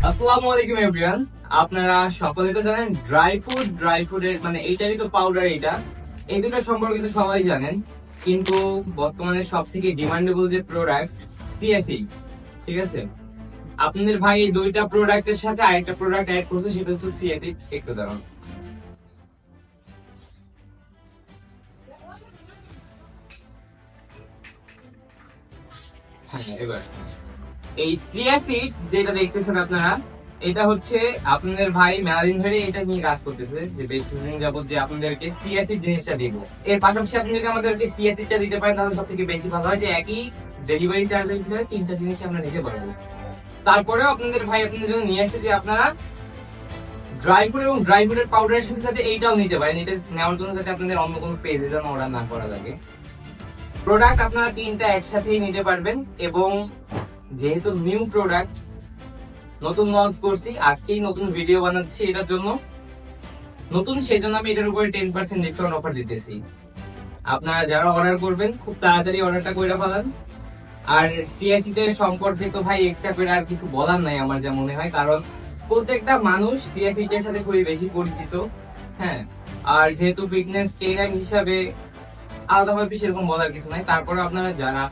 আসসালামু আলাইকুম এভরিওয়ান। আপনারা সকলে তো জানেন ড্রাই ফুডের মানে এইটারই তো পাউডার, এই দুটো সম্পর্কে তো সবাই জানেন। কিন্তু বর্তমানে সব থেকে ডিমান্ডেবল যে প্রোডাক্ট সিএসি, ঠিক আছে, আপনাদের ভাই এই দুইটা প্রোডাক্টের সাথে আরেকটা প্রোডাক্ট অ্যাড করছে, সেটা হচ্ছে সিএসি। একটু দাঁড়ান। হ্যাঁ, এবার এই সিএসি যেটা দেখতেছেন আপনারা, এটা হচ্ছে আপনাদের ভাই মেলাদিন ধরে এটা নিয়ে কাজ করতেছে, যে বেশ কিছুদিন যাবত যে আপনাদেরকে সিএসি জিনিসটা দিব। এর পাশাপাশি আপনি যদি আমাদেরকে সিএসি টা দিতে পারেন তাহলে সব থেকে বেশি ভালো হয়, যে একই ডেলিভারি চার্জের ভিতরে তিনটা জিনিস আমরা নিতে পারবো। তারপরেও আপনাদের ভাই আপনাদের জন্য নিয়ে আসছে যে আপনারা ড্রাই ফ্রুট এবং ড্রাই ফ্রুটের পাউডারের সাথে সাথে এইটাও নিতে পারেন। এটা নেওয়ার জন্য যাতে আপনাদের অন্য কোনো পেজে যেন অর্ডার না করা লাগে। প্রোডাক্ট আপনারা তিনটা একসাথেই নিতে পারবেন। এবং যেহেতু নিউ প্রোডাক্ট নতুন লঞ্চ করছি, আজকেই নতুন ভিডিও বানাচ্ছি এটার জন্য, নতুন সেই জন্য আমি এটার উপরে 10% ডিসকাউন্ট অফার দিতেছি। আপনারা যারা অর্ডার করবেন খুব তাড়াতাড়ি অর্ডারটা করে ফেলান। আর সিআইসি তে সম্পর্কে তো ভাই এক্সট্রা করে আর কিছু বলার নাই আমার যা মনে হয়, কারণ প্রত্যেকটা মানুষ সিআইসি এর সাথে খুবই বেশি পরিচিত। হ্যাঁ, আর যেহেতু ফিটনেস ট্রেনার হিসাবে আলাদাভাবে সেরকম বলার কিছু নাই। তারপরে আপনারা যারা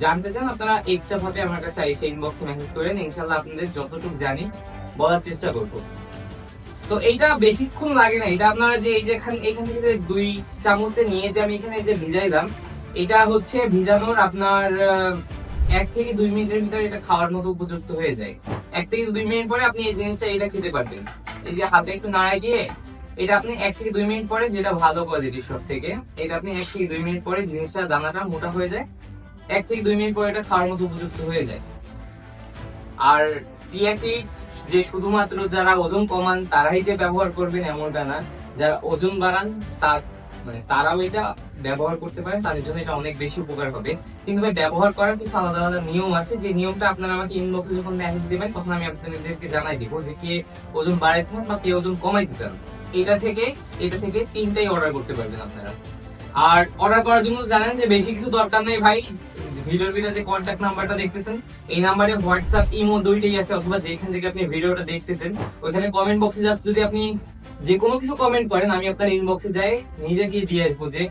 জানতে চান আপনারা এক্সট্রা ভাবে আমার কাছে এসে ইনবক্সে মেসেজ করেন, ইনশাল্লাহ আপনাদের যতটুকু জানি বলার চেষ্টা করব। তো এইটা বেশিক্ষণ লাগে না। এটা আপনারা যে এই যে এখান থেকে যে 2 চামচে নিয়ে যে আমি এখানে যে ভিজাইলাম, এটা হচ্ছে ভিজানোর আপনার 1 থেকে 2 মিনিটের ভিতরে এটা খাওয়ার মতো উপযুক্ত হয়ে যায়। 1 থেকে 2 মিনিট পরে আপনি এই জিনিসটা এটা খেতে পারবেন। এই যে হাতে একটু নাড়াই দিয়ে এটা আপনি 1 থেকে 2 মিনিট পরে, যেটা ভালো কোয়ালিটির সব থেকে, এটা আপনি 1 থেকে 2 মিনিট পরে জিনিসটা দানাটা মোটা হয়ে যায়। 1 থেকে 2 মিনিট পরে এটা খাওয়ার মতো উপযুক্ত হয়ে যায়। আর সিএসি যে শুধুমাত্র যারা ওজন কমান তারাই যে ব্যবহার করবেন এমনটা না, যারা ওজন বাড়ান তার মানে তারাও এটা ব্যবহার করতে পারেন, তাদের জন্য এটা অনেক বেশি উপকার হবে। কিন্তু ভাই ব্যবহার করার কিছু আলাদা আলাদা নিয়ম আছে, যে নিয়মটা আপনারা আমাকে ইনবক্সে যখন মেসেজ দিবেন তখন আমি আপনাদেরকে জানাই দিব যে কে ওজন বাড়াইতে চান বা কে ওজন কমাইতে চান। এটা থেকে তিনটাই অর্ডার করতে পারবেন আপনারা। আর অর্ডার করার জন্য জানেন যে বেশি কিছু দরকার নেই ভাই। ভিডিওর ভিতরে যে কন্ট্যাক্ট নাম্বারটা দেখতেছেন, এই নাম্বারে হোয়াটসঅ্যাপ ইমো দুইটাই আছে, অথবা যেখান থেকে আপনি ভিডিওটা দেখতেছেন ওইখানে কমেন্ট বক্সে জাস্ট যদি আপনি যে কোনো কিছু কমেন্ট করেন, আমি আপনার ইনবক্সে যাই নিজে গিয়ে দিয়ে আসবো, যে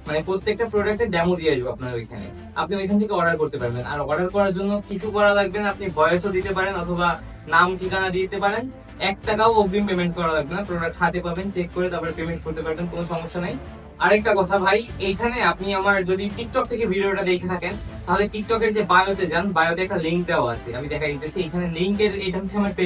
মানে প্রত্যেকটা প্রোডাক্টের ডেমো দিয়ে আসবো আপনার ওইখানে। আপনি ওইখান থেকে অর্ডার করতে পারবেন। আর অর্ডার করার জন্য কিছু করা লাগবে না, আপনি ভয়েসও দিতে পারেন অথবা নাম ঠিকানা দিতে পারেন। 1 টাকাও অগ্রিম পেমেন্ট করা লাগবে না, প্রোডাক্ট হাতে পাবেন, চেক করে তারপরে পেমেন্ট করতে পারবেন, কোনো সমস্যা নাই। আরেকটা কথা ভাই, এইখানে আপনি আমার যদি টিকটক থেকে ভিডিওটা দেখে থাকেন তাহলে টিকটকের যে বায়োতে যান, বায়োতে একটা লিঙ্ক দেওয়া আছে, আমি দেখাই দিতেছি। এখানে লিঙ্কের এটা হচ্ছে আমার